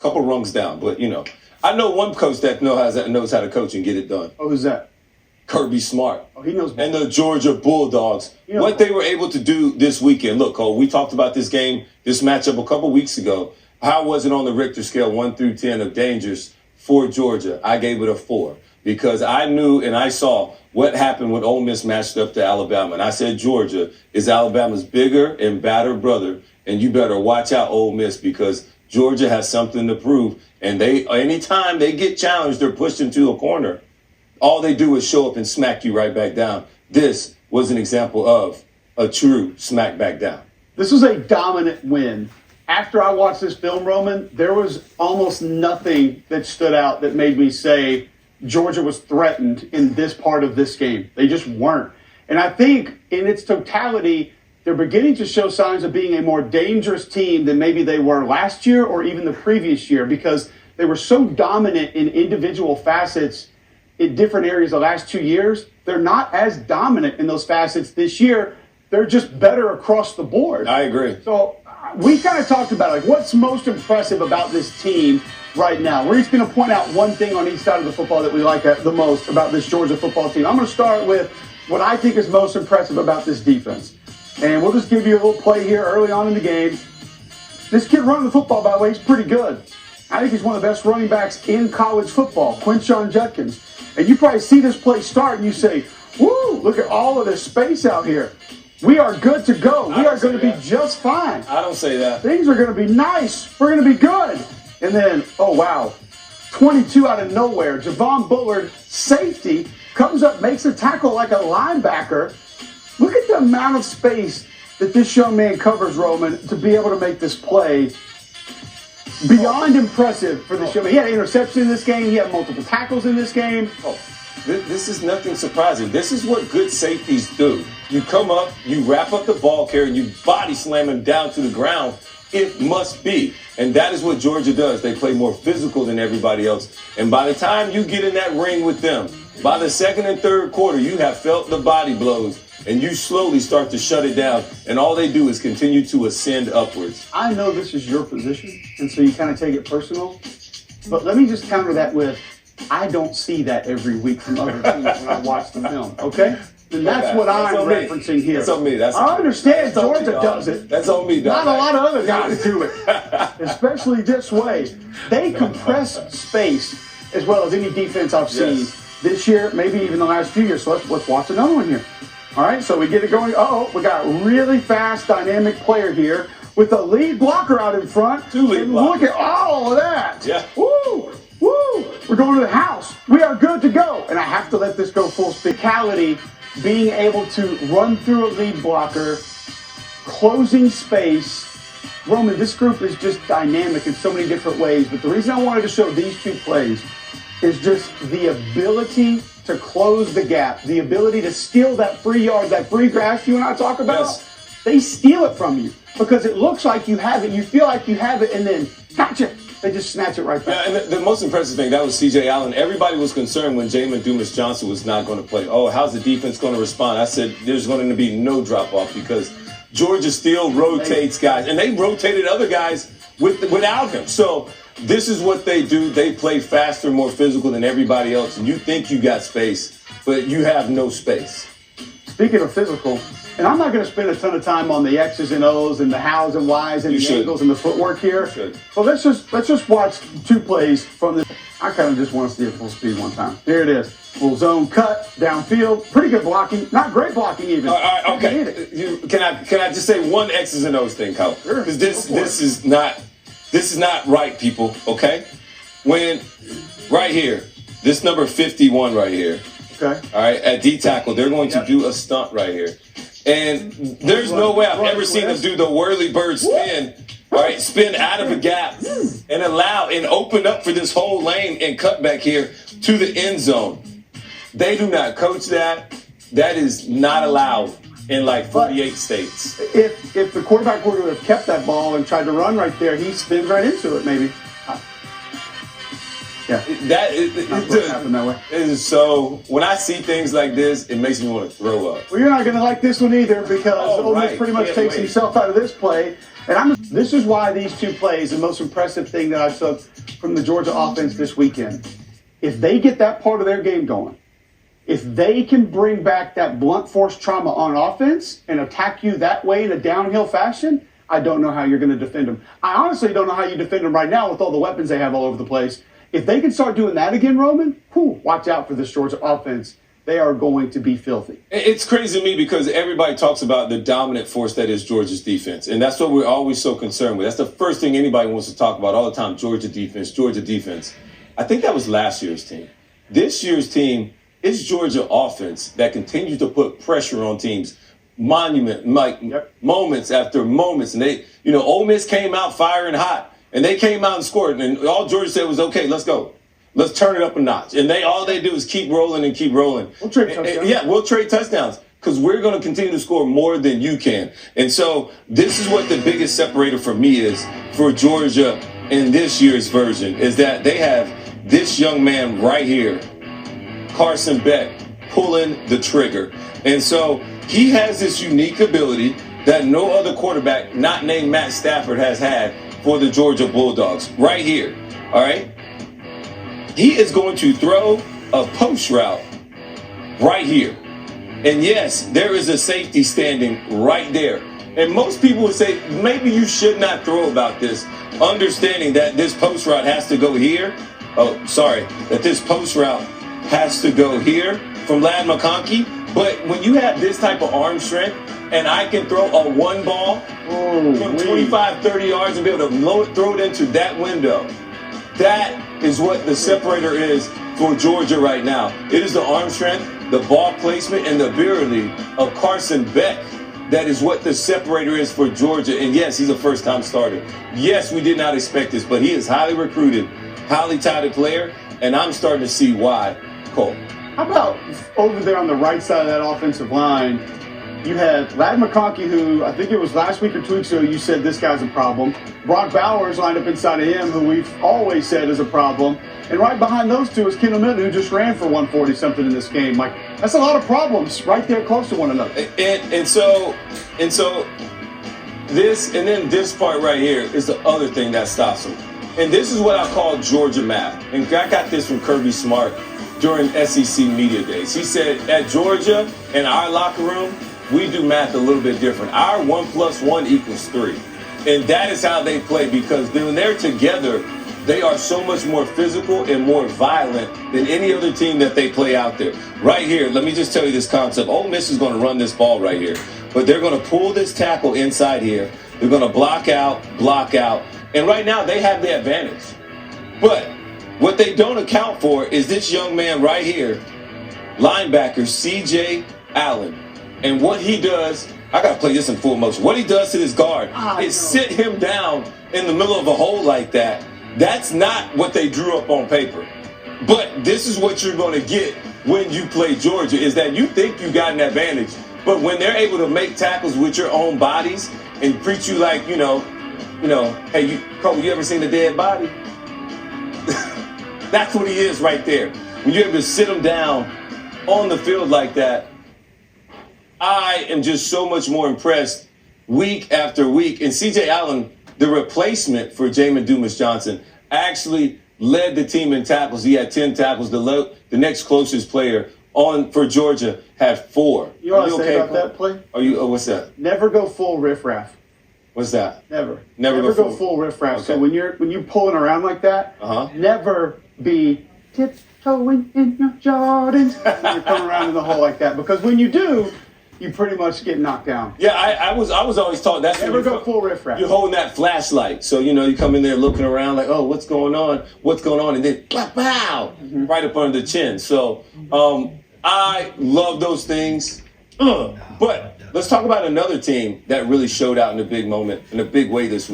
couple rungs down. But, I know one coach that knows how to coach and get it done. Oh, who's that? Kirby Smart. Oh, he knows. And the Georgia Bulldogs. What they were able to do this weekend. Look, Cole, we talked about this matchup a couple weeks ago. How was it on the Richter scale, 1 through 10 of dangers for Georgia? I gave it a 4 because I knew and I saw what happened when Ole Miss matched up to Alabama. And I said Georgia is Alabama's bigger and badder brother, and you better watch out, Ole Miss, because Georgia has something to prove. And anytime they get challenged, they're pushed into a corner. All they do is show up and smack you right back down. This was an example of a true smack back down. This was a dominant win. After I watched this film, Roman, there was almost nothing that stood out that made me say Georgia was threatened in this part of this game. They just weren't. And I think in its totality, they're beginning to show signs of being a more dangerous team than maybe they were last year or even the previous year, because they were so dominant in individual facets in different areas the last 2 years. They're not as dominant in those facets this year. They're just better across the board. I agree. So we kind of talked about what's most impressive about this team right now. We're just going to point out one thing on each side of the football that we like the most about this Georgia football team. I'm going to start with what I think is most impressive about this defense. And we'll just give you a little play here early on in the game. This kid running the football, by the way, is pretty good. I think he's one of the best running backs in college football, Quinshon Judkins. And you probably see this play start and you say, woo, look at all of this space out here. We are good to go. We are going to be just fine. I don't say that. Things are going to be nice. We're going to be good. And then, oh, wow, 22 out of nowhere. Javon Bullard, safety, comes up, makes a tackle like a linebacker. Look at the amount of space that this young man covers, Roman, to be able to make this play. Beyond impressive for this young man. He had an interception in this game. He had multiple tackles in this game. This is nothing surprising. This is what good safeties do. You come up, you wrap up the ball carrier, and you body slam him down to the ground. It must be. And that is what Georgia does. They play more physical than everybody else. And by the time you get in that ring with them, by the second and third quarter, you have felt the body blows, and you slowly start to shut it down. And all they do is continue to ascend upwards. I know this is your position, and so you kind of take it personal. But let me just counter that with, I don't see that every week from other teams when I watch the film, okay? And that's what I'm referencing here. That's on me. I understand Georgia does it. That's on me, dog. Not a lot of other guys do it, especially this way. They compress space as well as any defense I've seen this year, maybe even the last few years. So let's watch another one here. All right, so we get it going. We got a really fast, dynamic player here with a lead blocker out in front. Two lead blockers. Look at all of that. Yeah. Woo! Woo! We're going to the house. We are good to go. And I have to let this go full speed. Being able to run through a lead blocker, closing space. Roman, this group is just dynamic in so many different ways. But the reason I wanted to show these two plays is just the ability to close the gap, the ability to steal that free yard, that free grass you and I talk about. Yes. They steal it from you because it looks like you have it, you feel like you have it, and then gotcha. They just snatch it right back. Yeah, and the most impressive thing, that was C.J. Allen. Everybody was concerned when Jamin Dumas-Johnson was not going to play. Oh, how's the defense going to respond? I said there's going to be no drop-off because Georgia still rotates guys. And they rotated other guys without him. So this is what they do. They play faster, more physical than everybody else. And you think you got space, but you have no space. Speaking of physical, and I'm not going to spend a ton of time on the X's and O's and the hows and whys and the angles and the footwork here. So let's just watch two plays from this. I kind of just want to see it full speed one time. Here it is. Full zone cut downfield. Pretty good blocking. Not great blocking even. All right, okay. Can I just say one X's and O's thing, Kyle? Sure. Because this is not right, people. Okay. When right here, this number 51 right here. Okay. All right, at D tackle, they're going to do a stunt right here. And there's no way I've ever seen them do the whirly bird spin, all right, spin out of a gap and open up for this whole lane and cut back here to the end zone. They do not coach that. That is not allowed in like 48 states. If the quarterback were to have kept that ball and tried to run right there, he spins right into it maybe. Yeah, that happen that way. Is so when I see things like this, it makes me want to throw up. Well, you're not going to like this one either because Ole Miss pretty much takes himself out of this play. And this is why these two plays, the most impressive thing that I took from the Georgia offense this weekend. If they get that part of their game going, if they can bring back that blunt force trauma on offense and attack you that way in a downhill fashion, I don't know how you're going to defend them. I honestly don't know how you defend them right now with all the weapons they have all over the place. If they can start doing that again, Roman, watch out for this Georgia offense. They are going to be filthy. It's crazy to me because everybody talks about the dominant force that is Georgia's defense. And that's what we're always so concerned with. That's the first thing anybody wants to talk about all the time, Georgia defense, Georgia defense. I think that was last year's team. This year's team is Georgia offense that continues to put pressure on teams. Moments after moments. And they, Ole Miss came out firing hot. And they came out and scored. And all Georgia said was, okay, let's go. Let's turn it up a notch. And all they do is keep rolling and keep rolling. We'll trade touchdowns. We'll trade touchdowns because we're going to continue to score more than you can. And so this is what the biggest separator for me is for Georgia in this year's version is that they have this young man right here, Carson Beck, pulling the trigger. And so he has this unique ability that no other quarterback not named Matt Stafford has had for the Georgia Bulldogs right here. All right. He is going to throw a post route right here. And yes, there is a safety standing right there. And most people would say, maybe you should not throw about this, understanding that this post route has to go here. That this post route has to go here from Ladd McConkey. But when you have this type of arm strength, and I can throw a one ball from 25, 30 yards and be able to throw it into that window, that is what the separator is for Georgia right now. It is the arm strength, the ball placement, and the ability of Carson Beck. That is what the separator is for Georgia. And yes, he's a first-time starter. Yes, we did not expect this, but he is highly recruited, highly touted player, and I'm starting to see why. Cole. How about over there on the right side of that offensive line, you had Ladd McConkey, who I think it was last week or 2 weeks ago, you said this guy's a problem. Brock Bowers lined up inside of him, who we've always said is a problem. And right behind those two is Kendall Milton, who just ran for 140-something in this game. Like, that's a lot of problems right there close to one another. And so this part right here is the other thing that stops them. And this is what I call Georgia math. And I got this from Kirby Smart during SEC Media Days. He said, at Georgia, in our locker room, we do math a little bit different. Our 1 + 1 = 3. And that is how they play because when they're together, they are so much more physical and more violent than any other team that they play out there. Right here, let me just tell you this concept. Ole Miss is going to run this ball right here. But they're going to pull this tackle inside here. They're going to block out. And right now, they have the advantage. But what they don't account for is this young man right here, linebacker C.J. Allen. And what he does, I got to play this in full motion. What he does to this guard is sit him down in the middle of a hole like that. That's not what they drew up on paper. But this is what you're going to get when you play Georgia, is that you think you got an advantage. But when they're able to make tackles with your own bodies and treat you like, hey, Cole, you ever seen a dead body? That's what he is right there. When you're able to sit him down on the field like that, I am just so much more impressed week after week. And C.J. Allen, the replacement for Jamin Dumas-Johnson, actually led the team in tackles. He had 10 tackles. The next closest player for Georgia had 4. You want to say about that play? What's that? Never go full riffraff. What's that? Never go full riffraff. Okay. So when you're pulling around like that, never be tiptoeing in your Jordans when you're coming around in the hole like that. Because when you do, you pretty much get knocked down. Yeah, I was always taught that's never go full riffraff. You're holding that flashlight, so you come in there looking around like, oh, what's going on, and then pow, right up under the chin. So I love those things. But let's talk about another team that really showed out in a big moment, in a big way this week.